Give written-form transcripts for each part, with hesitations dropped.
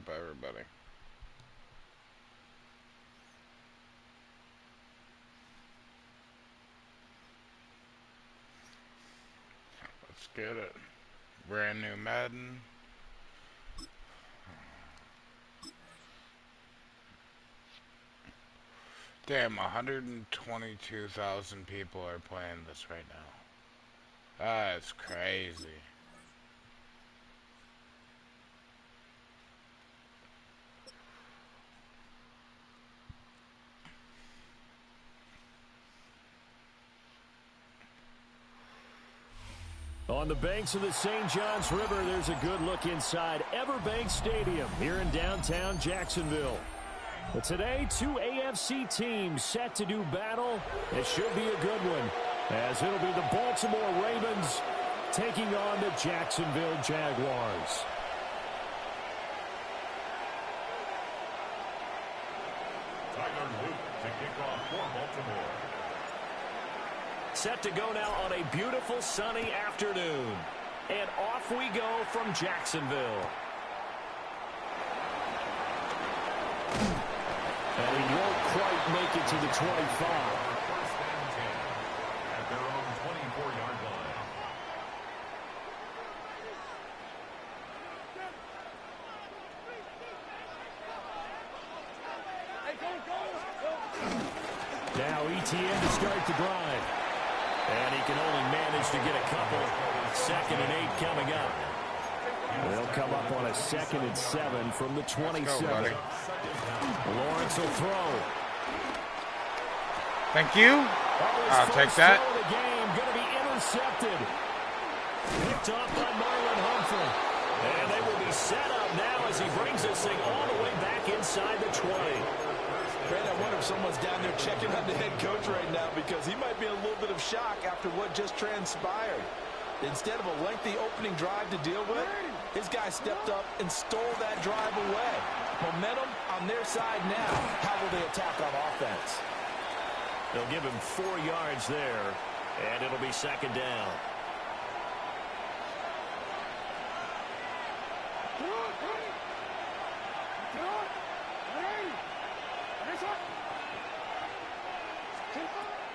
up, everybody? Let's get it. Brand new Madden. Damn, 122,000 people are playing this right now. That's crazy. On the banks of the St. Johns River, there's a good look inside Everbank Stadium here in downtown Jacksonville. But today, two AFC teams set to do battle. It should be a good one, as it'll be the Baltimore Ravens taking on the Jacksonville Jaguars. Tyler Luke to kick off for Baltimore. Set to go now on a beautiful sunny afternoon. And off we go from Jacksonville. And he won't quite make it to the 25. First and 10 at their own 24-yard line. Now ETN to start the drive. And he can only manage to get a couple. 2nd and 8 coming up. They'll come up on a 2nd and 7 from the 27. Lawrence will throw. Thank you. I'll take that. The game going to be intercepted. Picked off by Marlon Humphrey. And they will be set up now as he brings this thing all the way back inside the 20. Brad, I wonder if someone's down there checking on the head coach right now, because he might be in a little bit of shock after what just transpired. Instead of a lengthy opening drive to deal with, his guy stepped up and stole that drive away. Momentum on their side now. How will they attack on offense? They'll give him 4 yards there, and it'll be 2nd down.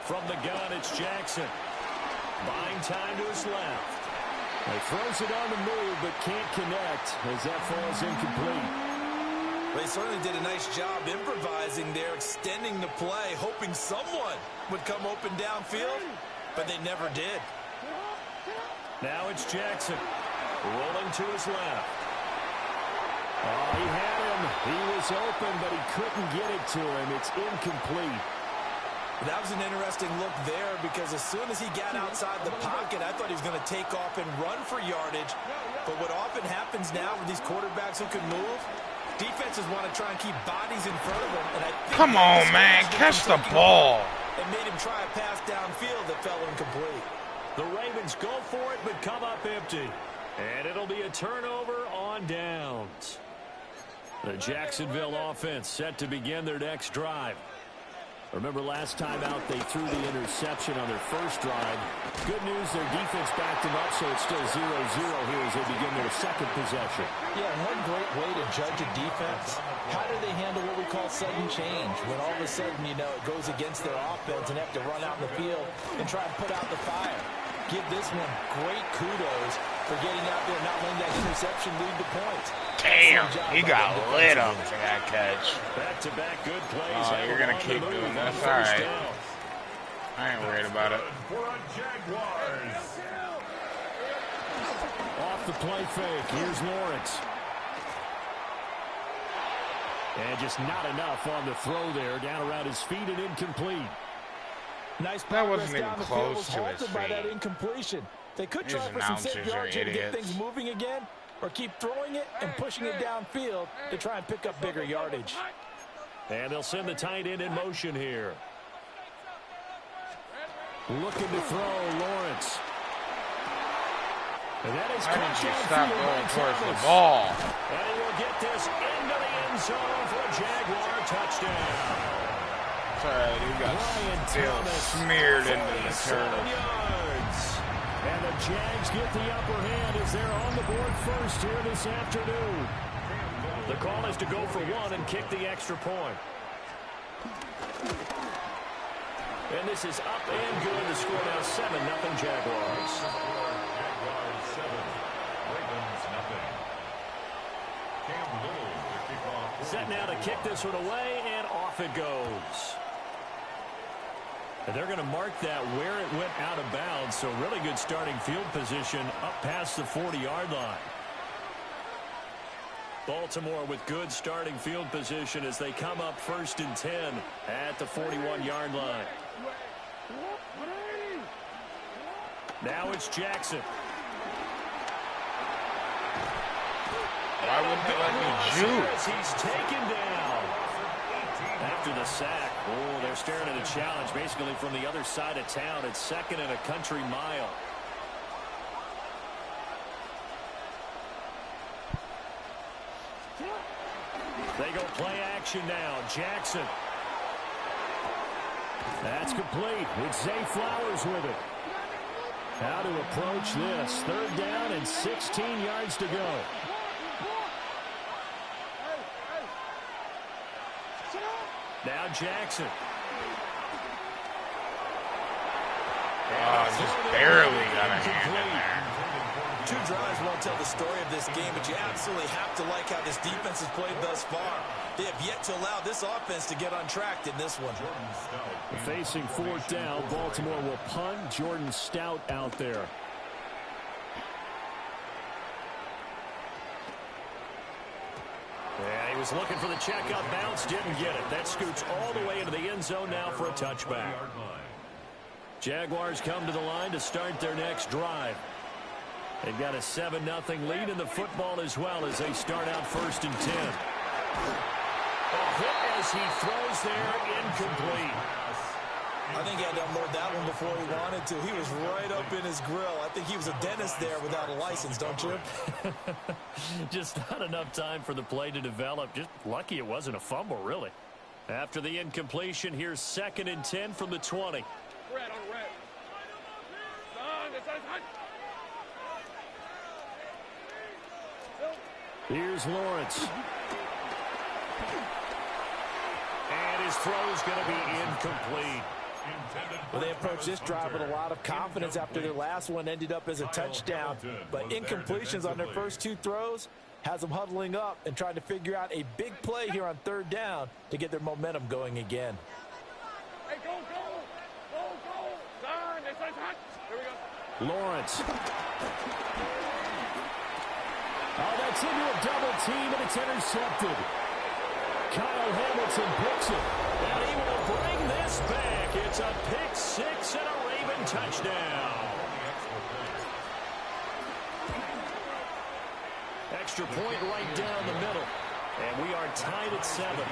From the gun, it's Jackson. Buying time to his left. He throws it on the move, but can't connect as that falls incomplete. They certainly did a nice job improvising there, extending the play, hoping someone would come open downfield, but they never did. Now it's Jackson, rolling to his left. Oh, he had him. He was open, but he couldn't get it to him. It's incomplete. That was an interesting look there, because as soon as he got outside the pocket, I thought he was going to take off and run for yardage. But what often happens now with these quarterbacks who can move, defenses want to try and keep bodies in front of them. And I think Come on, man. Catch the ball. And made him try a pass downfield that fell incomplete. The Ravens go for it, but come up empty. And it'll be a turnover on downs. The Jacksonville offense set to begin their next drive. Remember last time out they threw the interception on their first drive. Good news, their defense backed them up, so it's still 0-0 here as they begin their second possession. Yeah, one great way to judge a defense. How do they handle what we call sudden change? When all of a sudden, you know, it goes against their offense and have to run out in the field and try and put out the fire. Give this one great kudos for getting out there and not letting that interception lead to points. Damn, he got lit up for that catch. Back-to-back good plays. Oh, you're going to keep doing this? All right. I ain't worried about it. Off the play fake. Here's Lawrence. And just not enough on the throw there. Down around his feet and incomplete. Nice that progress wasn't even down the close field, was to his halted by that feet. incompletion. They could These try for some safe announcers are yards here to get idiots. things moving again, or keep throwing it and pushing it downfield to try and pick up bigger yardage. And they'll send the tight end in motion here. Looking to throw, Lawrence. And that is Why caught didn't you downfield stop by going towards the Thomas. ball? And he will get this into the end zone for a Jaguar touchdown. It's all right, he got still smeared into the turf. Yards. And the Jags get the upper hand as they're on the board first here this afternoon. The call is to go for one and kick the extra point. And this is up and good. The score now 7-0 Jaguars. Jaguars 7, Ravens nothing. Cam Little to kick off. Set now to kick this one away, and off it goes. And they're going to mark that where it went out of bounds, so really good starting field position up past the 40-yard line. Baltimore with good starting field position as they come up 1st and 10 at the 41-yard line. Now it's Jackson. Why wouldn't they let me juke? He's taken down after the sack. Oh, they're staring at a challenge basically from the other side of town. It's 2nd and a country mile. They go play action now. Jackson. That's complete. It's Zay Flowers with it. How to approach this. 3rd down and 16 yards to go. Now Jackson. Just barely got a hand in there. 2 drives won't tell the story of this game, but you absolutely have to like how this defense has played thus far. They have yet to allow this offense to get untracked in this one. Facing 4th down, Baltimore will punt. Jordan Stout out there. Yeah, he was looking for the checkout bounce, didn't get it. That scoots all the way into the end zone now for a touchback. Jaguars come to the line to start their next drive. They've got a 7-0 lead in the football as well as they start out 1st and 10. A hit as he throws there, incomplete. I think he had to unload that one before he wanted to. He was right up in his grill. I think he was a dentist there without a license, don't you? Just not enough time for the play to develop. Just lucky it wasn't a fumble, really. After the incompletion, here's 2nd and 10 from the 20. Here's Lawrence. And his throw is going to be incomplete. Well, they approached this drive with a lot of confidence after their last one ended up as a touchdown. But incompletions on their first 2 throws has them huddling up and trying to figure out a big play here on 3rd down to get their momentum going again. Hey, go, go, go, go. Turn, it's hot. Here we go. Lawrence. Oh, that's into a double team, and it's intercepted. Kyle Hamilton picks it, and he will bring this back. It's a pick 6 and a Raven touchdown. Extra point right down the middle, and we are tied at 7.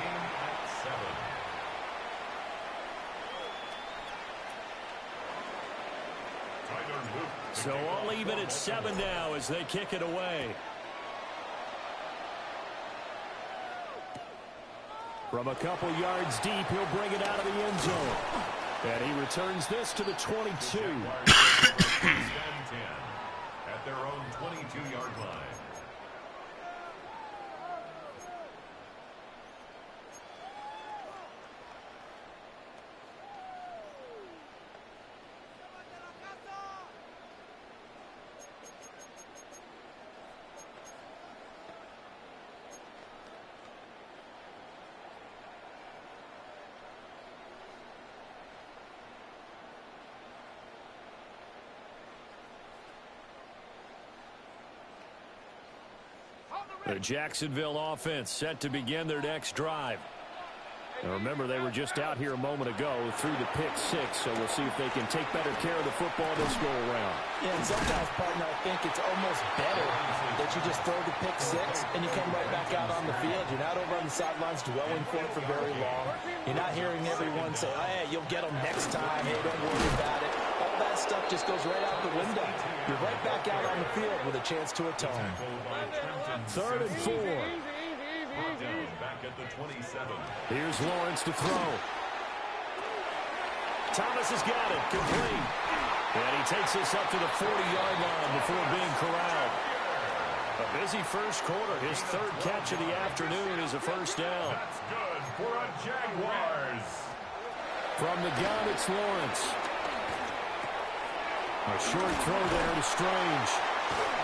So all even at 7 now as they kick it away. From a couple yards deep, he'll bring it out of the end zone. And he returns this to the 22. At their own 22-yard line. The Jacksonville offense set to begin their next drive. Now remember, they were just out here a moment ago through the pick 6, so we'll see if they can take better care of the football this go around. Yeah, and sometimes, partner, I think it's almost better that you just throw the pick 6 and you come right back out on the field. You're not over on the sidelines dwelling for it for very long. You're not hearing everyone say, oh, hey, you'll get them next time. Hey, don't worry about it. All that stuff just goes right out the window. You're right back out on the field with a chance to atone. 3rd and 4. Back at the 27. Here's Lawrence to throw. Thomas has got it, complete. And he takes this up to the 40-yard line before being corralled. A busy first quarter. His third catch of the afternoon is a first down. That's good for a Jaguars. From the gun, it's Lawrence. A short throw there to Strange.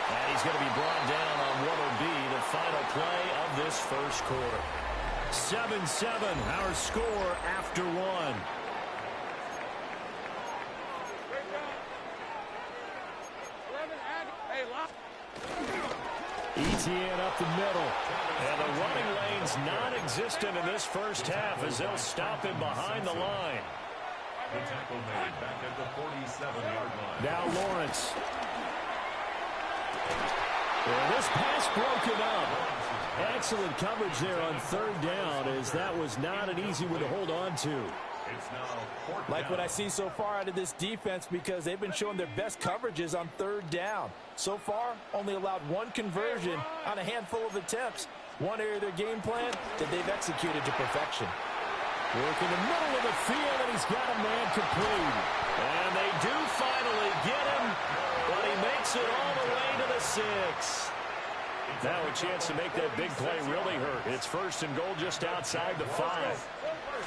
And he's going to be brought down on what will be the final play of this first quarter. 7-7, our score after one. Etienne up the middle. And the running lane's non-existent in this first half as they'll stop him behind the line. The tackle made back at the 47-yard line. Now Lawrence. And this pass broken up. Excellent coverage there on third down, as that was not an easy one to hold on to. It's now like what I see so far out of this defense, because they've been showing their best coverages on third down. So far, only allowed one conversion on a handful of attempts. One area of their game plan that they've executed to perfection. Work in the middle of the field, and he's got a man complete. And they do finally get him, but he makes it all the way to the 6. Now a chance to make that big play really hurt. It's first and goal just outside the 5.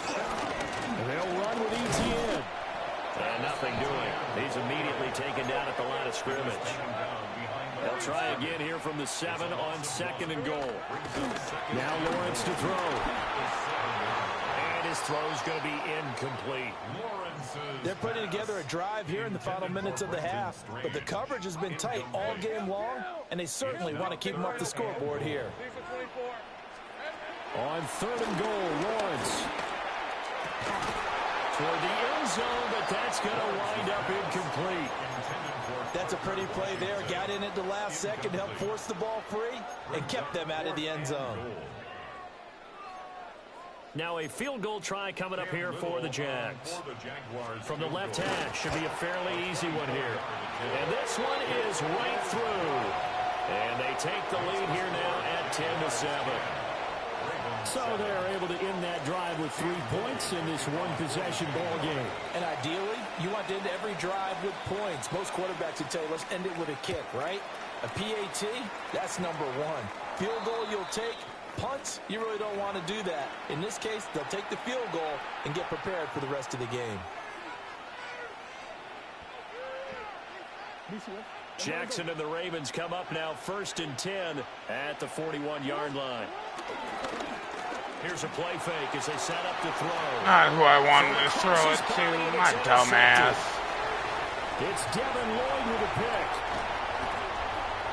And they'll run with Etienne. And nothing doing. He's immediately taken down at the line of scrimmage. They'll try again here from the 7 on second and goal. Now Lawrence to throw. And his throw's going to be incomplete. They're putting together a drive here in the final minutes of the half, but the coverage has been tight all game long, and they certainly want to keep them off the scoreboard here. On third and goal, Lawrence. Toward the end zone, but that's going to wind up incomplete. That's a pretty play there. Got in at the last second, helped force the ball free, and kept them out of the end zone. Now a field goal try coming up here for the Jags. From the left hash, should be a fairly easy one here. And this one is right through. And they take the lead here now at 10-7. So they're able to end that drive with 3 points in this one-possession ball game. And ideally, you want to end every drive with points. Most quarterbacks would tell you, let's end it with a kick, right? A PAT, that's number 1. Field goal you'll take. Punts, you really don't want to do that. In this case, they'll take the field goal and get prepared for the rest of the game. Jackson and the Ravens come up now first and 10 at the 41-yard line. Here's a play fake as they set up to throw. Not who I wanted to throw it to, my dumbass. It's Devin Lloyd with a pick.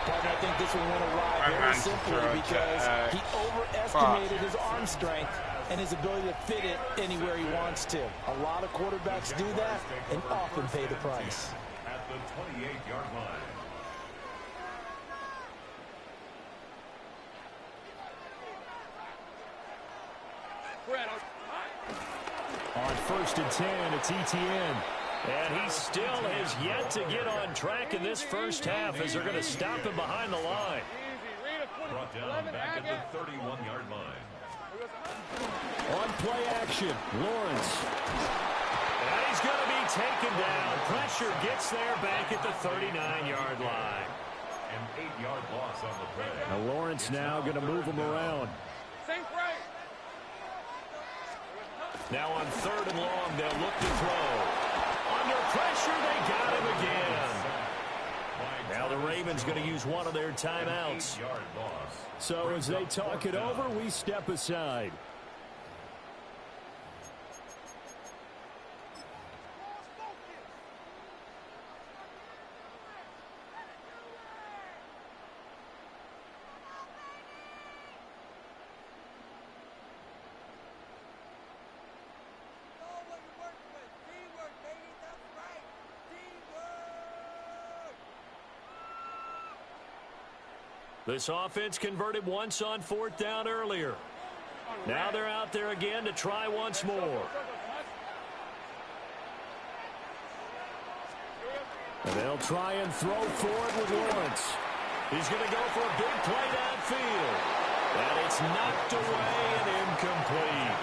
Partner, I think this one went awry very simply because he overestimated his arm strength and his ability to fit it anywhere he wants to. A lot of quarterbacks do that and often pay the price. At the 28-yard line. On first and 10, it's Etienne. And he still has yet to get on track in this first half as they're going to stop him behind the line. Brought down back at the 31-yard line. On play action, Lawrence. And he's going to be taken down. Pressure gets there back at the 39-yard line. An 8-yard loss on the play. Now Lawrence now going to move him around. Now on third and long, they'll look to throw. Under pressure, they got him again. Now the Ravens going to use one of their timeouts. So as they talk it over, we step aside. This offense converted once on fourth down earlier. Now they're out there again to try once more. And they'll try and throw forward with Lawrence. He's going to go for a big play downfield. And it's knocked away and incomplete.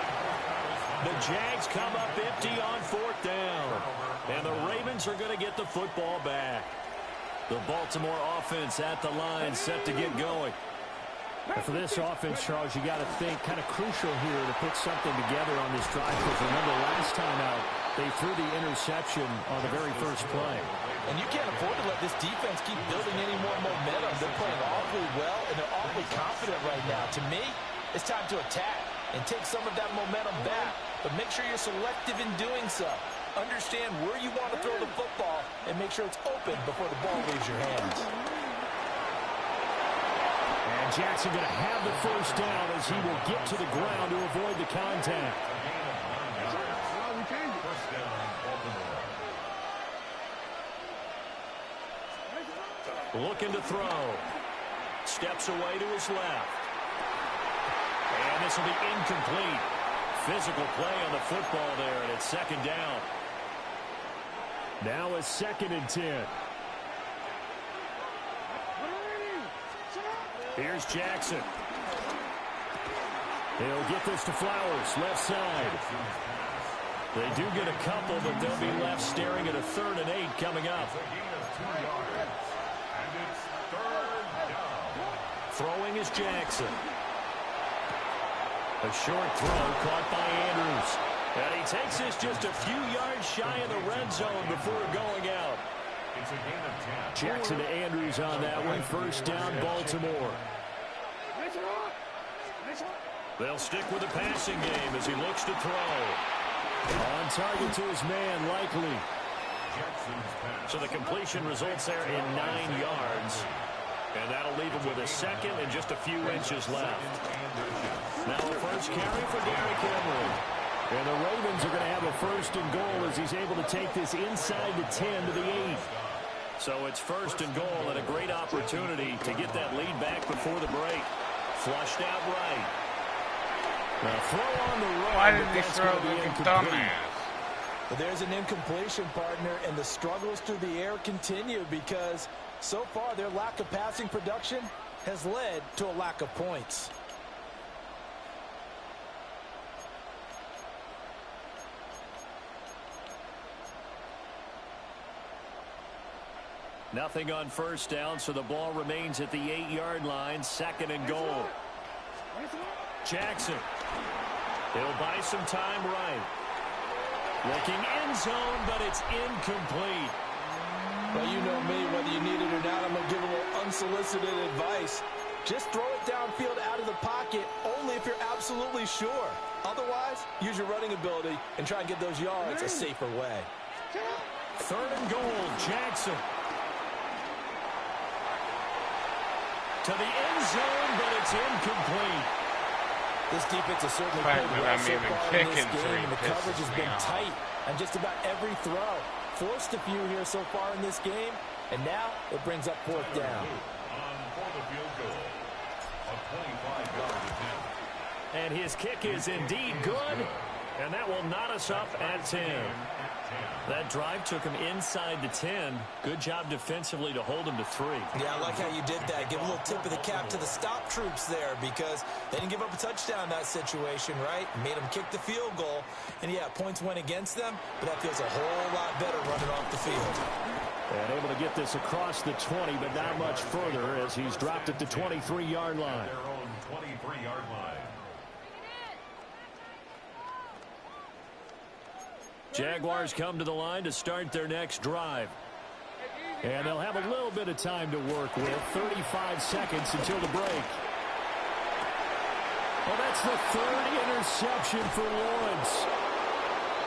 The Jags come up empty on fourth down. And the Ravens are going to get the football back. The Baltimore offense at the line, set to get going. And for this offense, Charles, you got to think kind of crucial here to put something together on this drive. Because remember, last time out, they threw the interception on the very first play. And you can't afford to let this defense keep building any more momentum. They're playing awfully well, and they're awfully confident right now. To me, it's time to attack and take some of that momentum back. But make sure you're selective in doing so. Understand where you want to throw the football and make sure it's open before the ball leaves your hands. And Jackson going to have the first down as he will get to the ground to avoid the contact. Looking to throw. Steps away to his left. And this will be incomplete. Physical play on the football there, and it's second down. Now a 2nd and 10. Here's Jackson. He'll get this to Flowers, left side. They do get a couple, but they'll be left staring at a 3rd and 8 coming up. Throwing is Jackson. A short throw caught by Andrews. And he takes this just a few yards shy of the red zone before going out. Jackson to Andrews on that one. First down, Baltimore. They'll stick with the passing game as he looks to throw. On target to his man, Likely. So the completion results there in 9 yards. And that'll leave him with a 2nd and just a few inches left. Now a first carry for Derrick Henry. And the Ravens are going to have a 1st and goal as he's able to take this inside the 10 to the 8. So it's 1st and goal and a great opportunity to get that lead back before the break. Flushed out right. Now throw on the run. Why did he throw like a dumbass? But there's an incompletion, partner, and the struggles through the air continue because so far their lack of passing production has led to a lack of points. Nothing on first down, so the ball remains at the 8-yard line, 2nd and goal. Jackson. He'll buy some time right. Looking end zone, but it's incomplete. Well, you know me, whether you need it or not, I'm going to give a little unsolicited advice. Just throw it downfield out of the pocket only if you're absolutely sure. Otherwise, use your running ability and try and get those yards a safer way. 3rd and goal, Jackson. To the end zone, but it's incomplete. This defense has certainly The fact played that well I'm so even far in kicking this game, three and the pisses coverage has me been off. tight on just about every throw. Forced a few here so far in this game, and now it brings up 4th down. And his kick is indeed good, and that will knot us up at 10. That drive took him inside the 10. Good job defensively to hold him to 3. Yeah, I like how you did that. Give a little tip of the cap to the stop troops there because they didn't give up a touchdown in that situation, right? Made them kick the field goal. And, yeah, points went against them, but that feels a whole lot better running off the field. And able to get this across the 20, but not much further as he's dropped at the 23-yard line. Their own 23-yard line. Jaguars come to the line to start their next drive. And they'll have a little bit of time to work with. 35 seconds until the break. Well, that's the 3rd interception for Lawrence.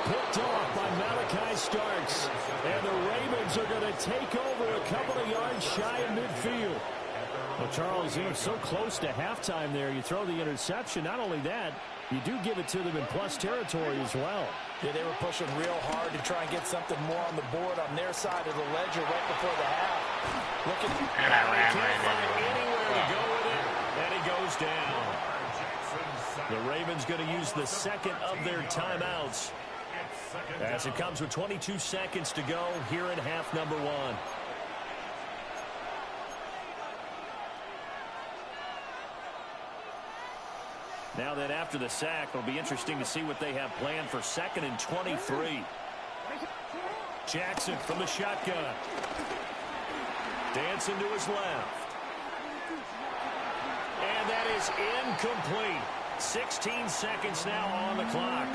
Picked off by Malachi Starks. And the Ravens are going to take over a couple of yards shy of midfield. Well, Charles, you know, so close to halftime there. You throw the interception. Not only that, you do give it to them in plus territory as well. Yeah, they were pushing real hard to try and get something more on the board on their side of the ledger right before the half. Looking, And I ran Can't right find into it. anywhere to go with it, and he goes down. The Ravens going to use the 2nd of their timeouts as it comes with 22 seconds to go here in half number 1. Now then, after the sack, it'll be interesting to see what they have planned for 2nd and 23. Jackson from the shotgun. Dancing to his left. And that is incomplete. 16 seconds now on the clock.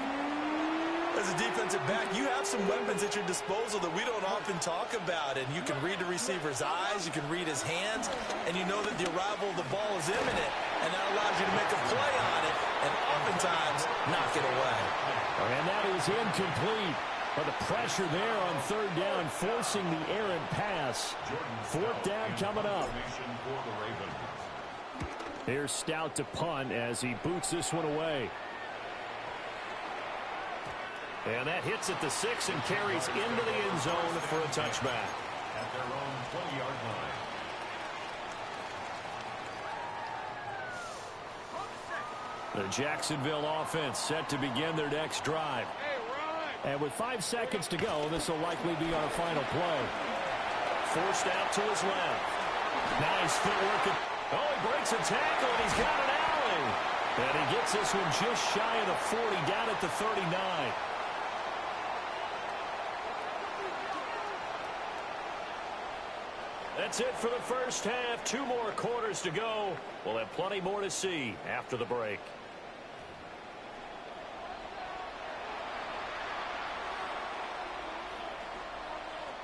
As a defensive back, you have some weapons at your disposal that we don't often talk about. And you can read the receiver's eyes, you can read his hands, and you know that the arrival of the ball is imminent. And that allows you to make a play on it and oftentimes knock it away. And that is incomplete. But the pressure there on third down, forcing the errant pass. Fourth down coming up. Here's Stout to punt as he boots this one away. And that hits at the 6 and carries into the end zone for a touchback. At their own 20-yard line. The Jacksonville offense set to begin their next drive. And with 5 seconds to go, this will likely be our final play. Forced out to his left. Nice footwork. Oh, he breaks a tackle, and he's got an alley. And he gets this one just shy of the 40, down at the 39. That's it for the first half. 2 more quarters to go. We'll have plenty more to see after the break.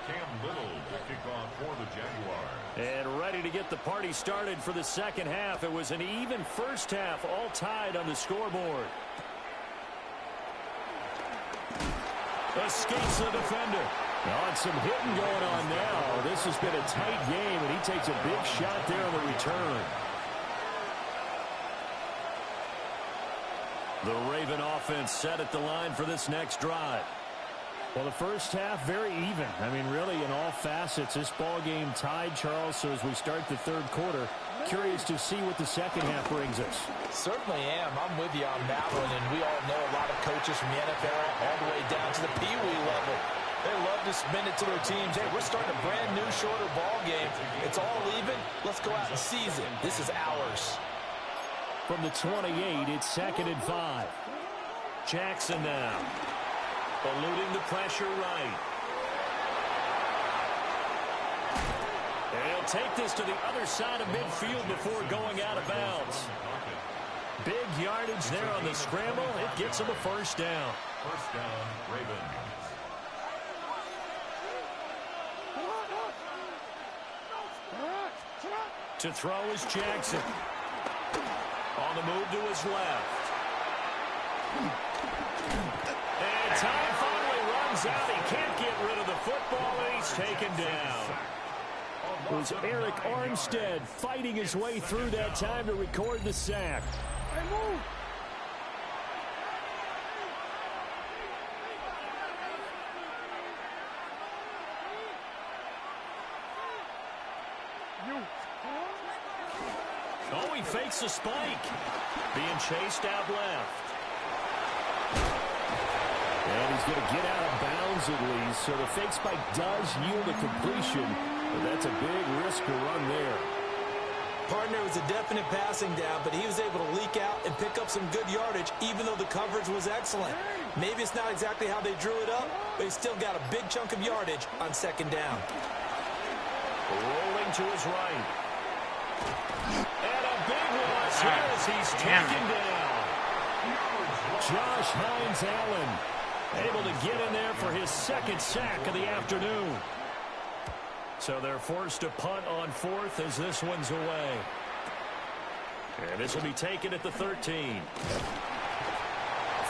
Cam Little to kick off for the Jaguars. And ready to get the party started for the second half. It was an even first half, all tied on the scoreboard. Escapes the defender. And some hitting going on now. This has been a tight game, and he takes a big shot there on the return. The Raven offense set at the line for this next drive. Well, the first half, very even. I mean, really, in all facets, this ball game tied, Charles. So as we start the third quarter, curious to see what the second half brings us. Certainly am. I'm with you on that one. And we all know a lot of coaches from the NFL all the way down to the Pee Wee level. They love to spin it to their teams. Hey, we're starting a brand new, shorter ball game. It's all even. Let's go out and seize it. This is ours. From the 28, it's 2nd and 5. Jackson now. Eluding the pressure right. And he'll take this to the other side of midfield before going out of bounds. Big yardage there on the scramble. It gets him a first down. First down, Ravens. To throw is Jackson. On the move to his left. And time finally runs out. He can't get rid of the football, and he's taken down. It was Eric Armstead fighting his way through that time to record the sack. Hey, move! Oh, he fakes a spike. Being chased out left. And he's going to get out of bounds at least. So the fake spike does yield a completion. But that's a big risk to run there. Partner was a definite passing down, but he was able to leak out and pick up some good yardage, even though the coverage was excellent. Maybe it's not exactly how they drew it up, but he still got a big chunk of yardage on second down. Rolling to his right. And a big loss here as he's taken down. Josh Hines-Allen able to get in there for his second sack of the afternoon. So they're forced to punt on fourth as this one's away. And this will be taken at the 13.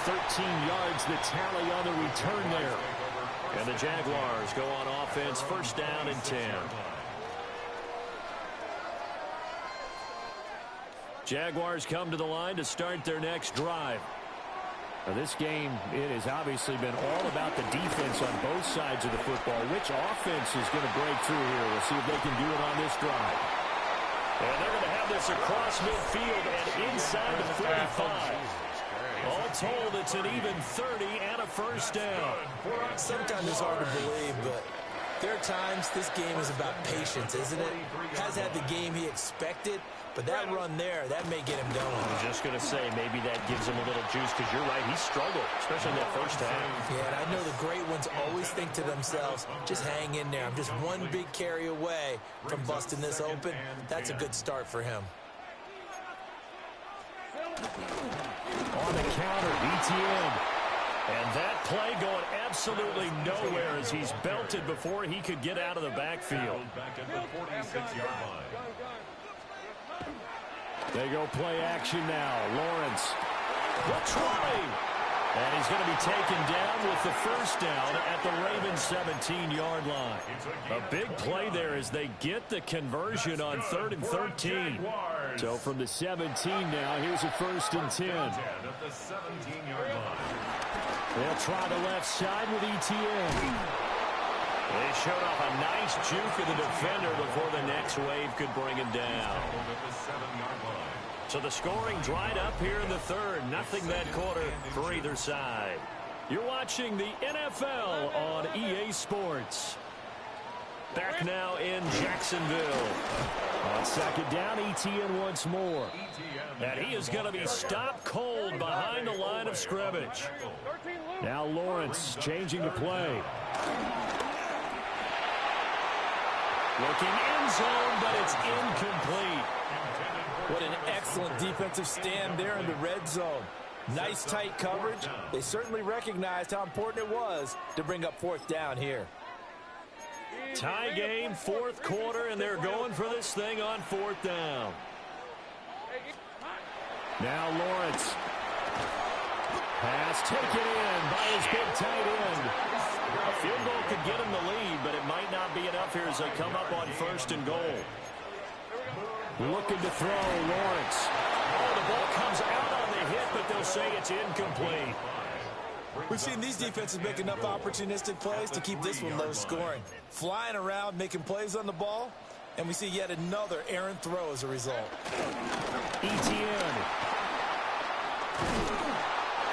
13 yards, the tally on the return there. And the Jaguars go on offense, first down and 10. Jaguars come to the line to start their next drive. Now this game, it has obviously been all about the defense on both sides of the football. Which offense is going to break through here? We'll see if they can do it on this drive. And they're going to have this across midfield and inside the 45. All told, it's an even 30 and a first down. Sometimes it's hard to believe, but there are times this game is about patience, isn't it? Has had the game he expected, But that run there, that may get him going. I was just going to say, maybe that gives him a little juice, because you're right, he struggled, especially in that first half. Yeah, and I know the great ones always think to themselves, just hang in there. I'm just one big carry away from busting this open. That's a good start for him. On the counter, ETN. And that play going absolutely nowhere as he's belted before he could get out of the backfield. Back at the 46-yard line. They go play action now. Lawrence. The 20. And he's going to be taken down with the first down at the Ravens 17-yard line. A big play there as they get the conversion on 3rd and 13. So from the 17 now, here's a 1st and 10. At the 17-yard line. They'll try the left side with ETN. They showed off a nice juke of the defender before the next wave could bring him down. At the 7-yard line. So the scoring dried up here in the third. Nothing that quarter for either side. You're watching the NFL on EA Sports. Back now in Jacksonville. On 2nd down, ETN once more. And he is going to be stopped cold behind the line of scrimmage. Now Lawrence changing the play. Looking end zone, but it's incomplete. What an excellent defensive stand there in the red zone. Nice tight coverage. They certainly recognized how important it was to bring up 4th down here. Tie game, 4th quarter, and they're going for this thing on 4th down. Now Lawrence. Pass taken in by his big tight end. A field goal could get him the lead, but it might not be enough here as they come up on 1st and goal. Looking to throw, Lawrence. Oh, the ball comes out on the hit, but they'll say it's incomplete. We've seen these defenses make enough opportunistic plays to keep this one low scoring. Flying around, making plays on the ball, and we see yet another errant throw as a result. ETN.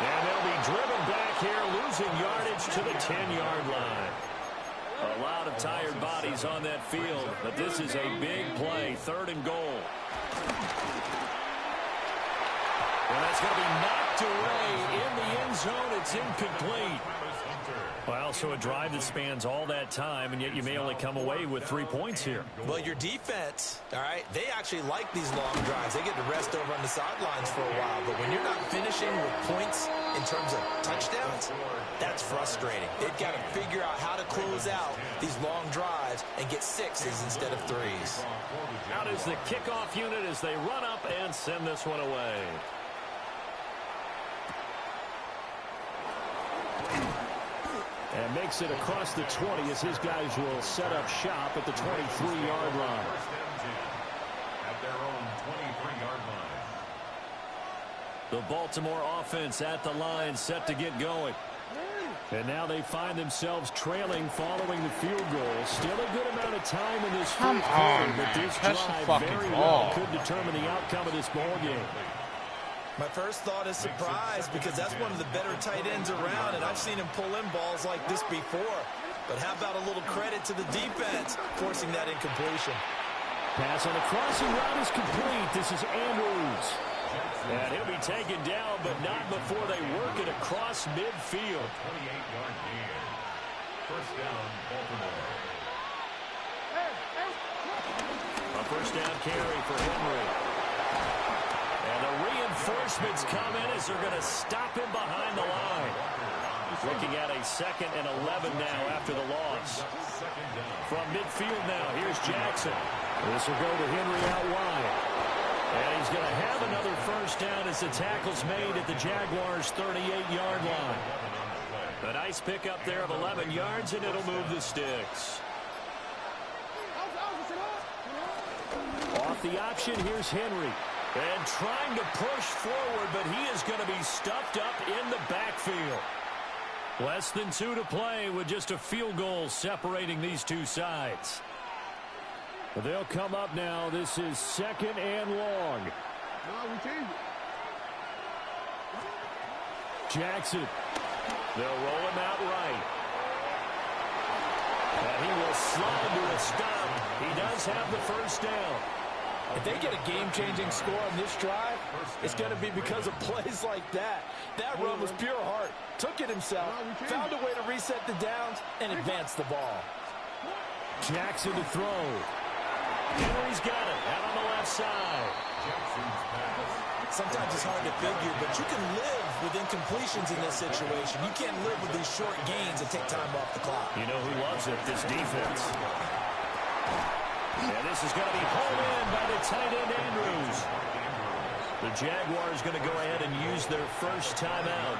And they'll be driven back here, losing yardage to the 10-yard line. A lot of tired bodies on that field, but this is a big play, 3rd and goal. And that's going to be knocked away in the end zone. It's incomplete. Well, so a drive that spans all that time, and yet you may only come away with 3 points here. Well, your defense, all right, they actually like these long drives. They get to rest over on the sidelines for a while. But when you're not finishing with points in terms of touchdowns, that's frustrating. They've got to figure out how to close out these long drives and get 6s instead of 3s. Out is the kickoff unit as they run up and send this one away. And makes it across the 20 as his guys will set up shop at the 23-yard line. At their own 23-yard line. The Baltimore offense at the line, set to get going. And now they find themselves trailing following the field goal. Still a good amount of time in this fourth quarter, but this drive very well could determine the outcome of this ball game. My first thought is surprise because that's one of the better tight ends around, and I've seen him pull in balls like this before. But how about a little credit to the defense forcing that incompletion? Pass on the crossing route is complete. This is Andrews. And he'll be taken down, but not before they work it across midfield. 28-yard gain. First down, Baltimore. A first down carry for Henry. And the reinforcements come in as they're going to stop him behind the line. Looking at a 2nd and 11 now after the loss. From midfield now, here's Jackson. This will go to Henry out wide. And he's going to have another first down as the tackle's made at the Jaguars' 38-yard line. A nice pickup there of 11 yards, and it'll move the sticks. Off the option, here's Henry. And trying to push forward, but he is going to be stuffed up in the backfield. Less than 2 to play with just a field goal separating these two sides. They'll come up now. This is 2nd and long. Jackson. They'll roll him out right. And he will slide to a stop. He does have the first down. If they get a game-changing score on this drive, it's going to be because of plays like that. That run was pure heart. Took it himself, found a way to reset the downs, and advance the ball. Jackson to throw. Henry's got it out on the left side. Sometimes it's hard to figure, but you can live with incompletions in this situation. You can't live with these short gains that take time off the clock. You know who loves it? This defense. And this is going to be hauled in by the tight end, Andrews. The Jaguars going to go ahead and use their first timeout.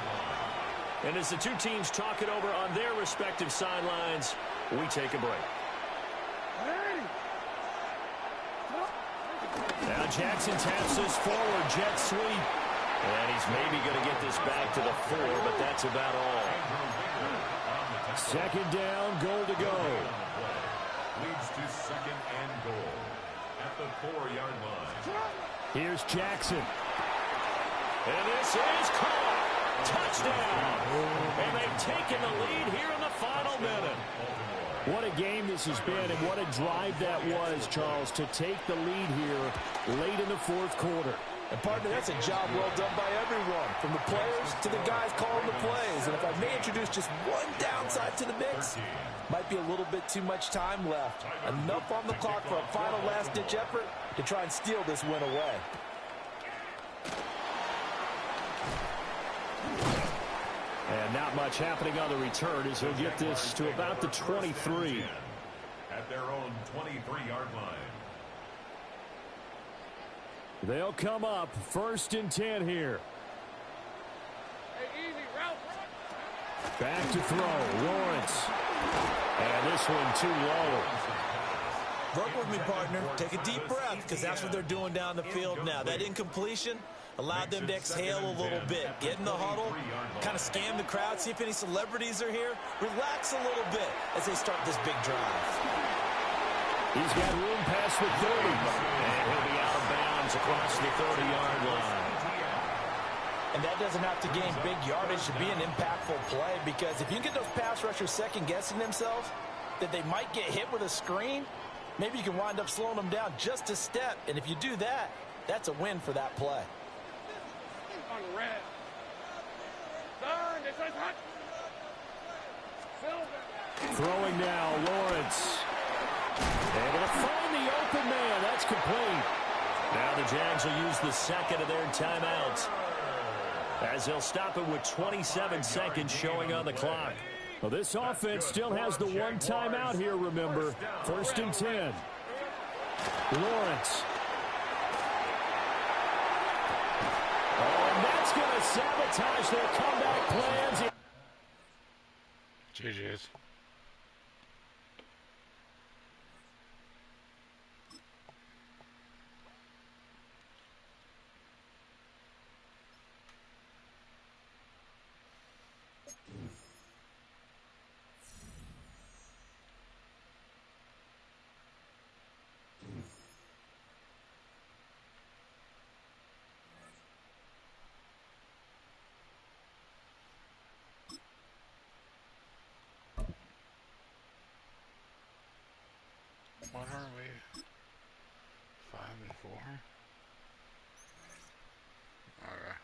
And as the two teams talk it over on their respective sidelines, we take a break. Now Jackson taps this forward, jet sweep. And he's maybe going to get this back to the 4, but that's about all. Second down, goal to go. Leads to second and goal at the 4-yard line. Here's Jackson. And this is caught. Touchdown. And they've taken the lead here in the final minute. What a game this has been, and what a drive that was, Charles, to take the lead here late in the fourth quarter. And, partner, that's a job well done by everyone, from the players to the guys calling the plays. And if I may introduce just one downside to the mix, might be a little bit too much time left. Enough on the clock for a final last-ditch effort to try and steal this win away. And not much happening on the return as he'll get this to about the 23. At their own 23-yard line. They'll come up first and 10 here. Hey, easy, route. Back to throw, Lawrence. And this one too low. Work with me, partner. Take a deep breath, because that's what they're doing down the field now. That incompletion allowed them to exhale a little bit. Get in the huddle, kind of scan the crowd, see if any celebrities are here. Relax a little bit as they start this big drive. He's got room past the 30. And he'll be out of bounds across the 30-yard line. And that doesn't have to gain big yardage to be an impactful play, because if you get those pass rushers second-guessing themselves that they might get hit with a screen, maybe you can wind up slowing them down just a step. And if you do that, that's a win for that play. On the red. Turn, this is hot. Silver. Throwing now, Lawrence. Able to find the open man. That's complete. Now the Jags will use the second of their timeouts, as they'll stop it with 27 seconds showing on the clock. Well, this offense still has the one timeout here, remember. First and 10. Lawrence. Oh, and that's going to sabotage their comeback plans. GG's. What are we? 5 and 4? Okay.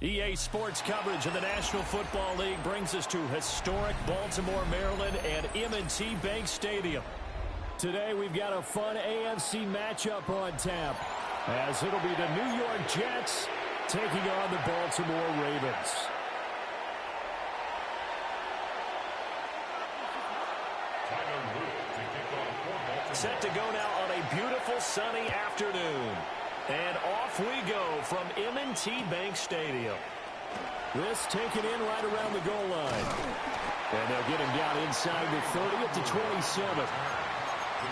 EA Sports coverage of the National Football League brings us to historic Baltimore, Maryland, and M&T Bank Stadium. Today we've got a fun AFC matchup on tap, as it'll be the New York Jets taking on the Baltimore Ravens. Set to go now on a beautiful sunny afternoon. And off we go from M&T Bank Stadium. This taken in right around the goal line. And they'll get him down inside the 30 at the 27. The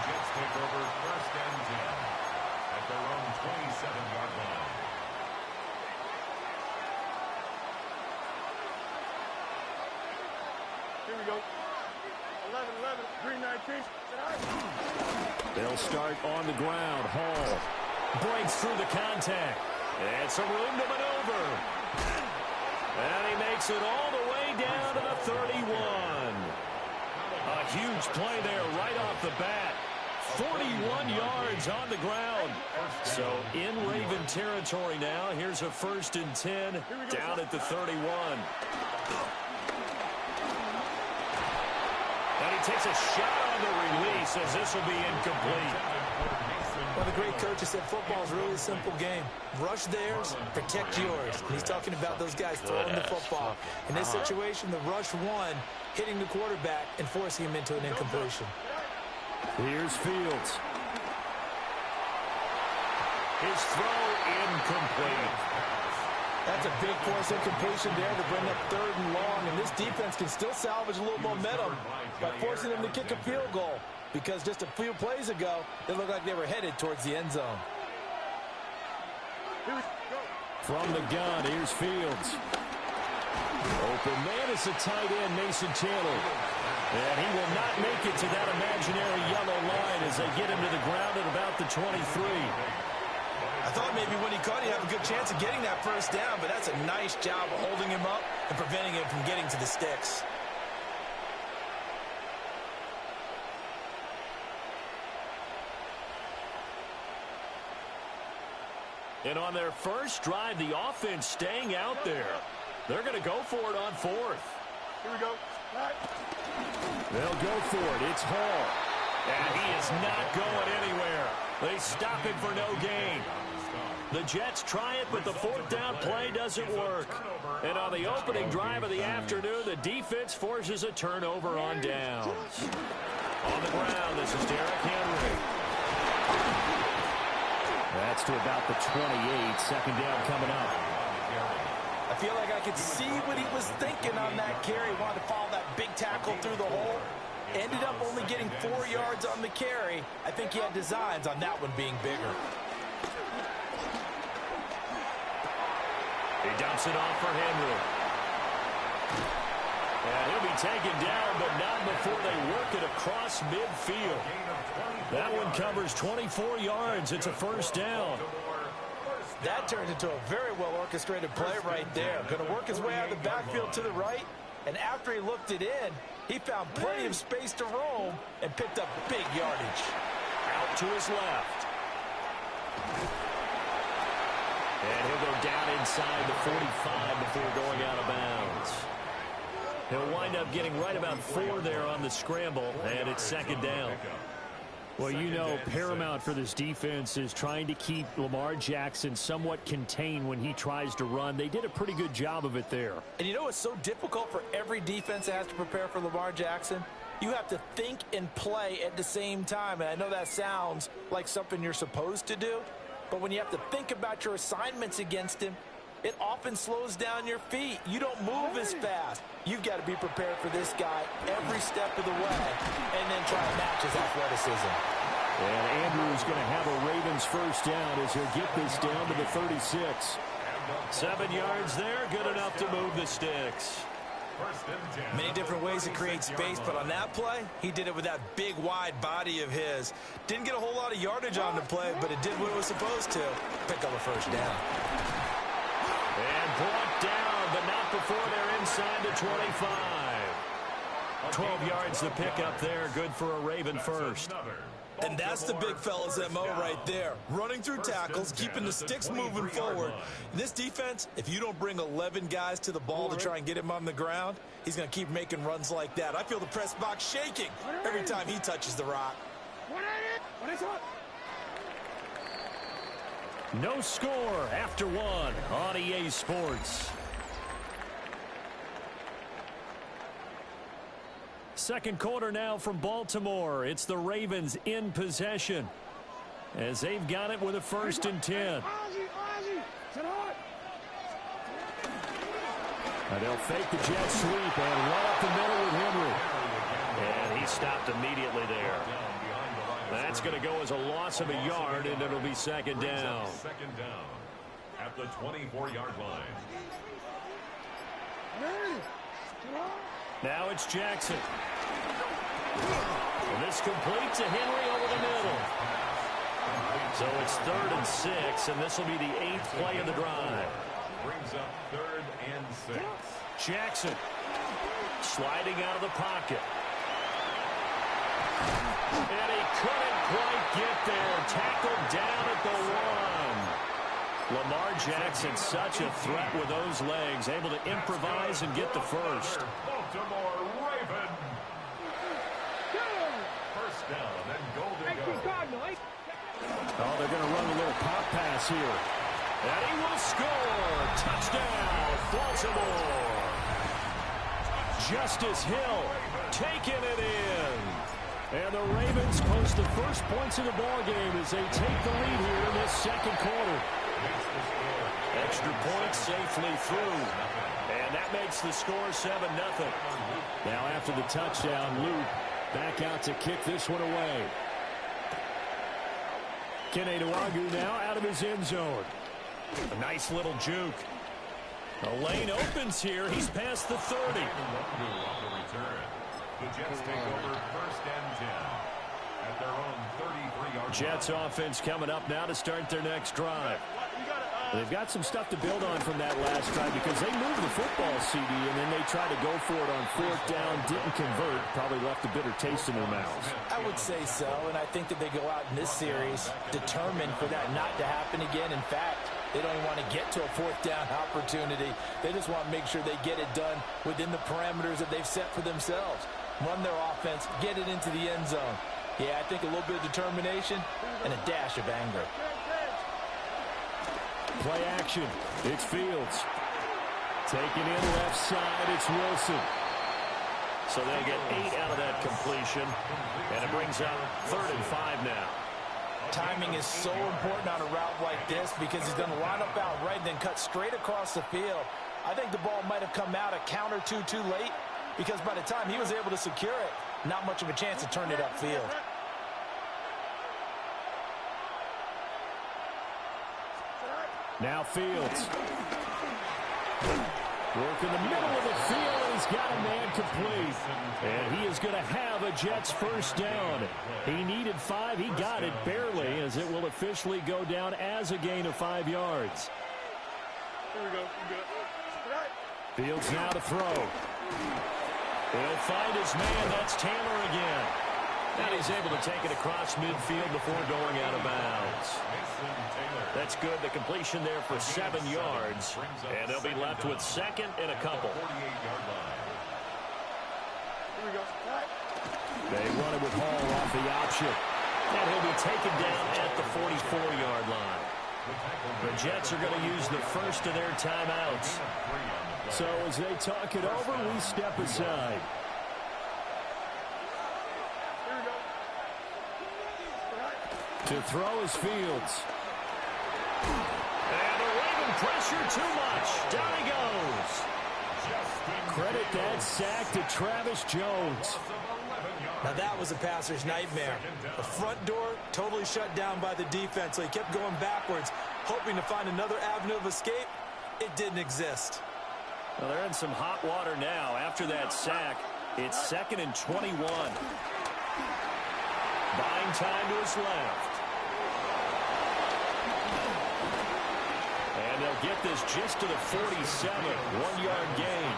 Jets take over first and 10 at their own 27-yard line. Here we go. They'll start on the ground. Hall breaks through the contact. And some room to maneuver. And he makes it all the way down to the 31. A huge play there right off the bat. 41 yards on the ground. So in Raven territory now. Here's a 1st and 10 down at the 31. And he takes a shot on the release as this will be incomplete. Well, the great coach has said football is really a simple game. Rush theirs, protect yours. And he's talking about those guys throwing the football. In this situation, the rush won, hitting the quarterback and forcing him into an incompletion. Here's Fields. His throw incomplete. That's a big force incompletion there to bring up 3rd and long. And this defense can still salvage a little momentum by forcing them to kick a field goal. Because just a few plays ago, they looked like they were headed towards the end zone. From the gun, here's Fields. Open man is the tight end, Mason Taylor. And he will not make it to that imaginary yellow line as they get him to the ground at about the 23. I thought maybe when he caught, he'd have a good chance of getting that 1st down, but that's a nice job of holding him up and preventing him from getting to the sticks. And on their first drive, the offense staying out there. They're going to go for it on 4th. Here we go. Right. They'll go for it. It's Hall. And he is not going anywhere. They stop him for no gain. The Jets try it, but the 4th down play doesn't work. And on the opening drive of the afternoon, the defense forces a turnover on downs. On the ground, this is Derrick Henry. That's to about the 28. 2nd down coming up. I feel like I could see what he was thinking on that carry. He wanted to follow that big tackle through the hole. Ended up only getting 4 yards on the carry. I think he had designs on that one being bigger. He dumps it off for Henry. And he'll be taken down, but not before they work it across midfield. That one covers 24 yards. It's a 1st down. That turned into a very well-orchestrated play right there. Going to work his way out of the backfield to the right. And after he looked it in, he found plenty of space to roam and picked up big yardage. Out to his left. And he'll go down inside the 45 before going out of bounds. He'll wind up getting right about 4 there on the scramble, and it's 2nd down. Well, you know, paramount for this defense is trying to keep Lamar Jackson somewhat contained when he tries to run. They did a pretty good job of it there. And you know it's so difficult for every defense that has to prepare for Lamar Jackson? You have to think and play at the same time. And I know that sounds like something you're supposed to do. But when you have to think about your assignments against him, it often slows down your feet. You don't move as fast. You've got to be prepared for this guy every step of the way and then try to match his athleticism. And Andrews going to have a Ravens 1st down as he'll get this down to the 36. 7 yards there, good enough to move the sticks. Many different ways to create space, but on that play, he did it with that big, wide body of his. Didn't get a whole lot of yardage on the play, but it did what it was supposed to. Pick up a 1st down. And brought down, but not before they're inside the 25. 12 yards the pickup there, good for a Raven 1st. And that's the big fella's MO right there. Running through tackles, keeping the sticks moving forward. This defense, if you don't bring 11 guys to the ball to try and get him on the ground, he's going to keep making runs like that. I feel the press box shaking every time he touches the rock. No score after 1 on EA Sports. Second quarter now from Baltimore. It's the Ravens in possession as they've got it with a 1st and 10. And they'll fake the jet sweep and run up the middle with Henry. And he stopped immediately there. That's going to go as a loss of a yard, and it'll be 2nd down. 2nd down at the 24-yard line. Now it's Jackson. And this complete to Henry over the middle. So it's 3rd and 6, and this will be the 8th play of the drive. Brings up 3rd and 6. Jackson sliding out of the pocket. And he couldn't quite get there. Tackled down at the 1. Lamar Jackson, such a threat with those legs, able to improvise and get the first. Baltimore Raven. First down and goal to go. Oh, they're going to run a little pop pass here. And he will score. Touchdown, Baltimore. Justice Hill taking it in. And the Ravens post the first points of the ballgame as they take the lead here in this second quarter. Extra point safely through. And that makes the score 7-0. Now after the touchdown, Luke back out to kick this one away. Kene Nwangwu now out of his end zone. A nice little juke. A lane opens here. He's past the 30. The Jets take over 1st and 10 at their own 33-yard Jets offense coming up now to start their next drive. They've got some stuff to build on from that last drive because they moved the football, CD, and then they tried to go for it on 4th down, didn't convert, probably left a bitter taste in their mouths. I would say so, and I think that they go out in this series determined for that not to happen again. In fact, they don't even want to get to a 4th down opportunity. They just want to make sure they get it done within the parameters that they've set for themselves. Run their offense, get it into the end zone. Yeah, I think a little bit of determination and a dash of anger. Play action. It's Fields. Taking in left side. It's Wilson. So they'll get 8 out of that completion. And it brings up 3rd and 5 now. Timing is so important on a route like this because he's going to line up out right and then cut straight across the field. I think the ball might have come out a count or two too late because by the time he was able to secure it, not much of a chance to turn it upfield. Now Fields. Work in the middle of the field, and he's got a man complete. And he is going to have a Jets first down. He needed 5. He got it barely, as it will officially go down as a gain of 5 yards. Here we go. Fields now to throw. He'll find his man. That's Taylor again. And he's able to take it across midfield before going out of bounds. That's good. The completion there for 7 yards. And they'll be left with 2nd and a couple. They run it with Hall off the option. And he'll be taken down at the 44-yard line. The Jets are going to use the first of their timeouts. So as they talk it over, we step aside. To throw is Fields. And the Raven pressure too much. Down he goes. Credit that sack to Travis Jones. Now that was a passer's nightmare. The front door totally shut down by the defense, so he kept going backwards, hoping to find another avenue of escape. It didn't exist. Well, they're in some hot water now. After that sack, it's 2nd and 21. Buying time to his left. And they'll get this just to the 47. 1-yard gain.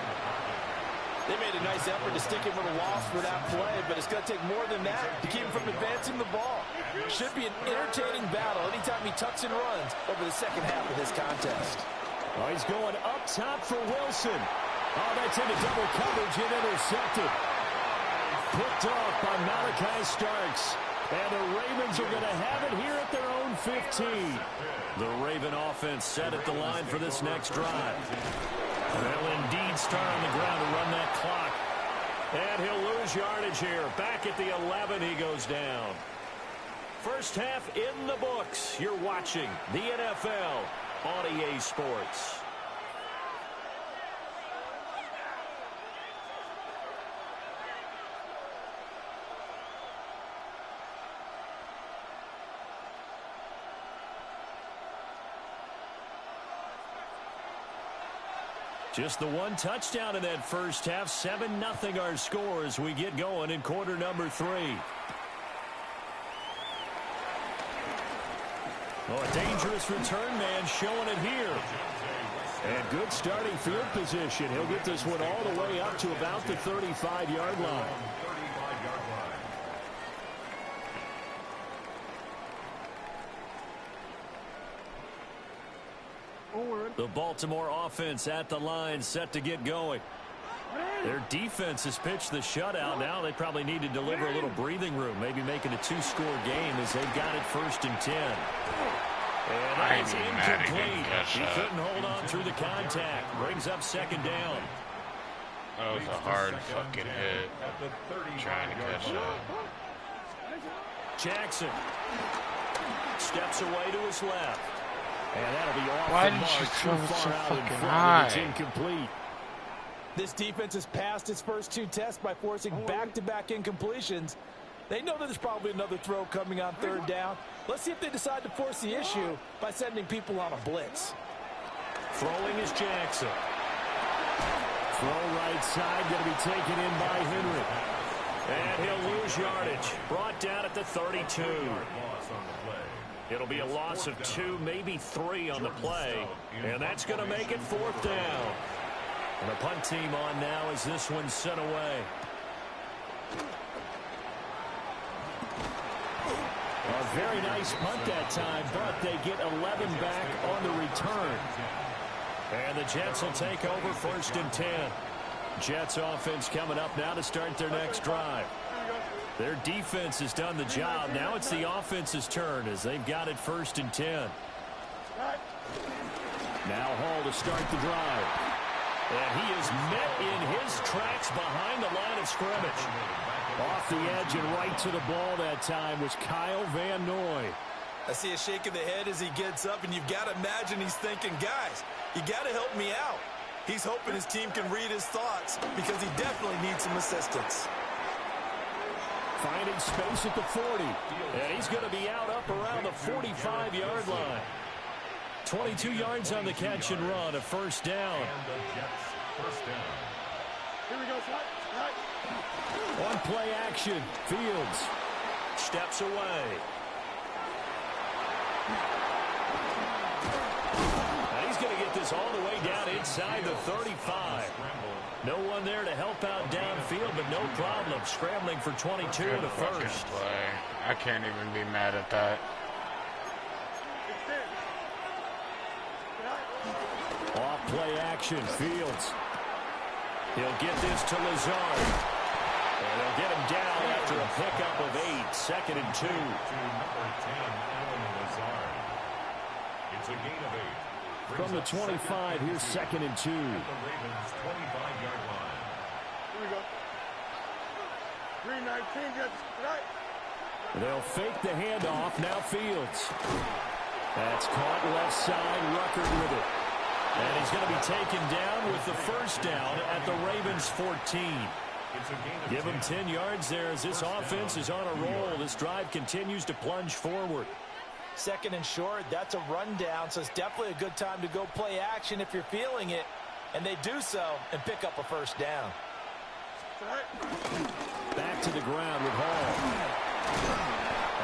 They made a nice effort to stick him with a loss for that play, but it's going to take more than that to keep him from advancing the ball. Should be an entertaining battle anytime he tucks and runs over the second half of this contest. Oh, he's going up top for Wilson. Oh, that's into double coverage and intercepted. Picked off by Malachi Starks. And the Ravens are going to have it here at their own 15. The Raven offense set at the line for this next drive. They'll indeed start on the ground to run that clock. And he'll lose yardage here. Back at the 11, he goes down. First half in the books. You're watching the NFL on EA Sports. Just the one touchdown in that first half. 7-0 our score as we get going in quarter number 3. Oh, a dangerous return man showing it here. And good starting field position. He'll get this one all the way up to about the 35-yard line. The Baltimore offense at the line, set to get going. Their defense has pitched the shutout. Now they probably need to deliver a little breathing room, maybe making a 2-score game as they've got it 1st and 10. And that is incomplete. He couldn't hold on through the contact. Brings up 2nd down. That was a hard fucking hit. Trying to catch up. Jackson steps away to his left. And that'll be off Why the did mark, you throw too it so far out in fucking front. high? It's incomplete. This defense has passed its first 2 tests by forcing back-to-back incompletions. They know that there's probably another throw coming on 3rd down. Let's see if they decide to force the issue by sending people on a blitz. Throwing is Jackson. Throw right side, going to be taken in by Henry. And he'll lose yardage. Brought down at the 32. It'll be a loss of 2, maybe 3 on the play. And that's going to make it 4th down. And the punt team on now as this one's sent away. A very nice punt that time, but they get 11 back on the return. And the Jets will take over 1st and 10. Jets offense coming up now to start their next drive. Their defense has done the job. Now it's the offense's turn as they've got it 1st and 10. Now Hall to start the drive. And he is met in his tracks behind the line of scrimmage. Off the edge and right to the ball that time was Kyle Van Noy. I see a shake of the head as he gets up, and you've got to imagine he's thinking, guys, you got to help me out. He's hoping his team can read his thoughts because he definitely needs some assistance. Finding space at the 40. And he's going to be out up around the 45-yard line. 22 yards on the catch and run, a 1st down. Here we go, On play action, Fields steps away. Now he's going to get this all the way down inside the 35. No one there to help out downfield, but no problem. Scrambling for 22 and a 1st. Play. I can't even be mad at that. Off play action, Fields. He'll get this to Lazard. And they'll get him down after a pickup of 8. 2nd and 2. It's a gain of 8. From the 25, here's 2nd and 2. The Ravens' 25-yard line. Here we go. 319 gets right. They'll fake the handoff. Now Fields. That's caught left side. Ruckert with it. And he's going to be taken down with the 1st down at the Ravens' 14. Give him 10 yards there as this offense is on a roll. This drive continues to plunge forward. 2nd and short, that's a rundown, so it's definitely a good time to go play action if you're feeling it. And they do so and pick up a 1st down. Back to the ground with Hall.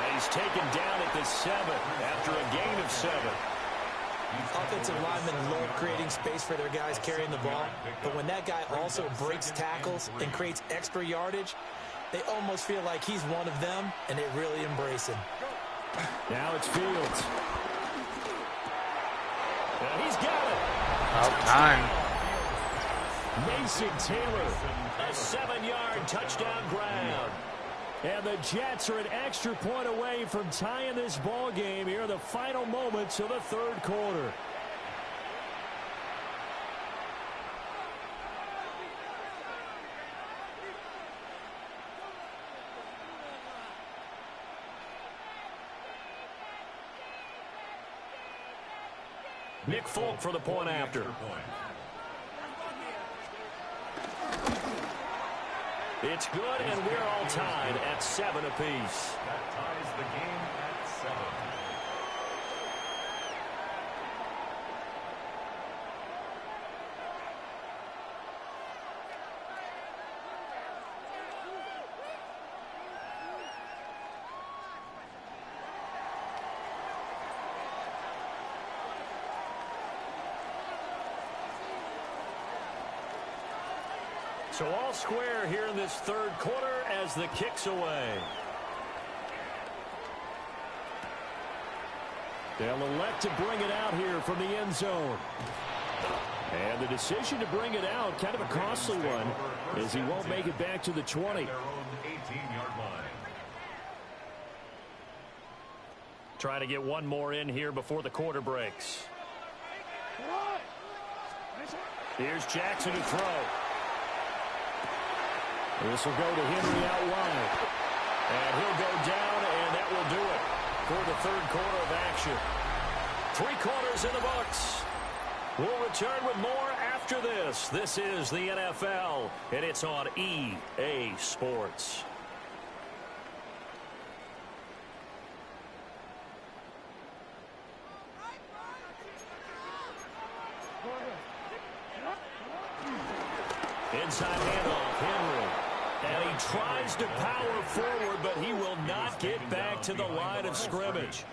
And he's taken down at the 7 after a gain of 7. Offensive linemen love creating space for their guys carrying the ball, but when that guy also breaks tackles and creates extra yardage, they almost feel like he's one of them, and they really embrace him. Now it's Fields. And he's got it. About time. Mason Taylor, a 7-yard touchdown ground. And the Jets are an extra point away from tying this ball game here in the final moments of the 3rd quarter. Nick Folk for the point after. It's good, and we're all tied at 7 apiece. That ties the game at 7. So all square here in this third quarter as the kick's away. They'll elect to bring it out here from the end zone. And the decision to bring it out, kind of a costly one, as he won't make it back to the 20. Trying to get one more in here before the quarter breaks. Here's Jackson to throw. This will go to Henry out wide. And he'll go down, and that will do it for the third quarter of action. 3 quarters in the books. We'll return with more after this. This is the NFL, and it's on EA Sports. Inside handoff, Henry. And he tries to power forward, but he will not get back to the line of scrimmage.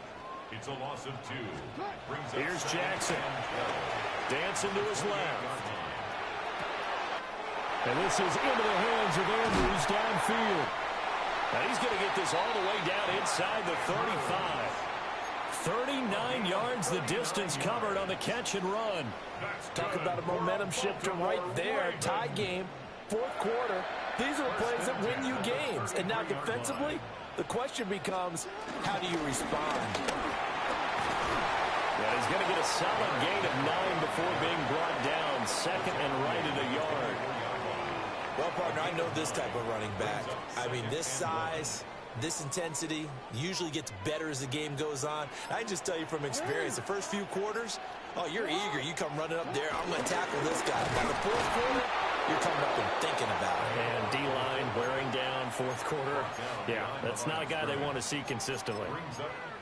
It's a loss of 2. Here's Jackson. Dancing to his left. And this is into the hands of Andrews downfield. Now he's going to get this all the way down inside the 35. 39 yards the distance covered on the catch and run. Talk about a momentum shifter right there. Tie game, fourth quarter. These are the plays that win you games. And now defensively, the question becomes, how do you respond? Yeah, he's going to get a solid gain of 9 before being brought down. Second and right at a yard. Well, partner, I know this type of running back. I mean, this size, this intensity usually gets better as the game goes on. I can just tell you from experience, the first few quarters, oh, you're eager. You come running up there. I'm going to tackle this guy. By the fourth quarter, you're coming up and thinking about it. And D-line wearing down fourth quarter. Yeah, that's not a guy they want to see consistently.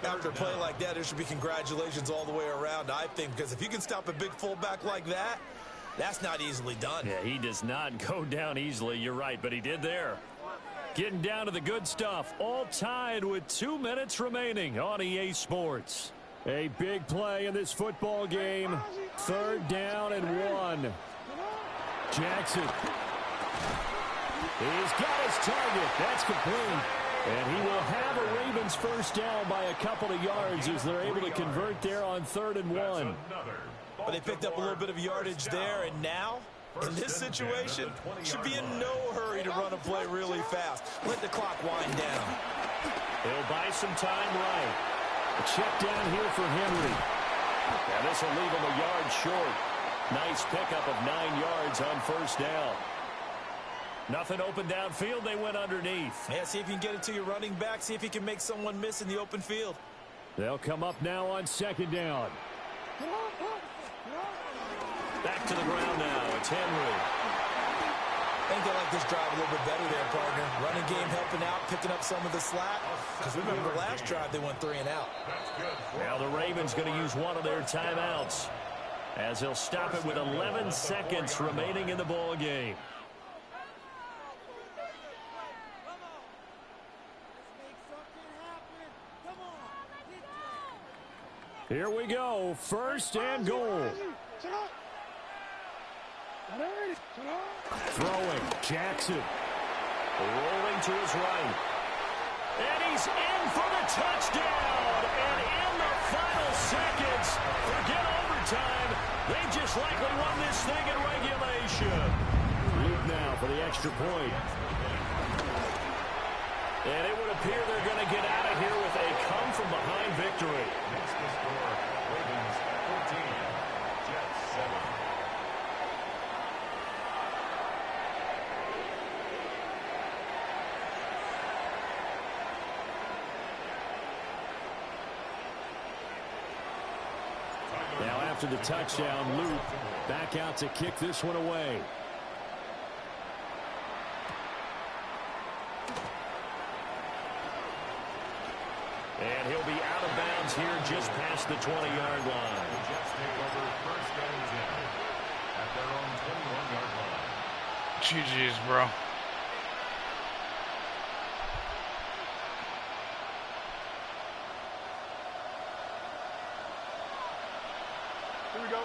After a play like that, there should be congratulations all the way around, I think, because if you can stop a big fullback like that, that's not easily done. Yeah, he does not go down easily. You're right, but he did there. Getting down to the good stuff. All tied with 2 minutes remaining on EA Sports. A big play in this football game. 3rd down and 1. Jackson. He's got his target. That's complete. And he will have a Ravens first down by a couple of yards as they're able to convert there on 3rd and 1. But they picked up a little bit of yardage there, and now, in this situation, should be in no hurry to run a play really fast. Let the clock wind down. He'll buy some time right. A check down here for Henry. Now this will leave him a yard short. Nice pickup of 9 yards on first down. Nothing open downfield. They went underneath. Yeah, see if you can get it to your running back. See if you can make someone miss in the open field. They'll come up now on 2nd down. Back to the ground now. It's Henry. I think they like this drive a little bit better there, partner. Running game helping out, picking up some of the slack. Because remember, the last drive they went 3 and out. Now the Ravens going to use one of their timeouts as they'll stop it with 11 seconds remaining in the ball game. Here we go. 1st and goal. Throwing. Jackson. Rolling to his right. And he's in for the touchdown. And in the final seconds, forget overtime. They just likely won this thing in regulation. Luke now for the extra point. And it would appear they're going to get out of here with a come-from-behind victory. Makes the score, Ravens 14, Jets 7. Now after the touchdown, Luke back out to kick this one away. And he'll be out of bounds here just past the 20-yard line. The Jets take over 1st and 10 at their own 21-yard line. GG's, bro. Here we go.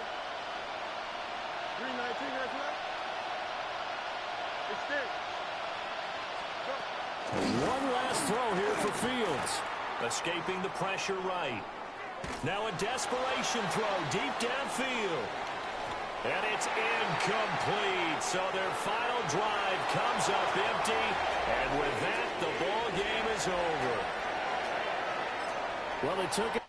3:19 after that. One last throw here for Fields. Escaping the pressure right. Now a desperation throw deep downfield. And it's incomplete. So their final drive comes up empty. And with that, the ball game is over. Well, it took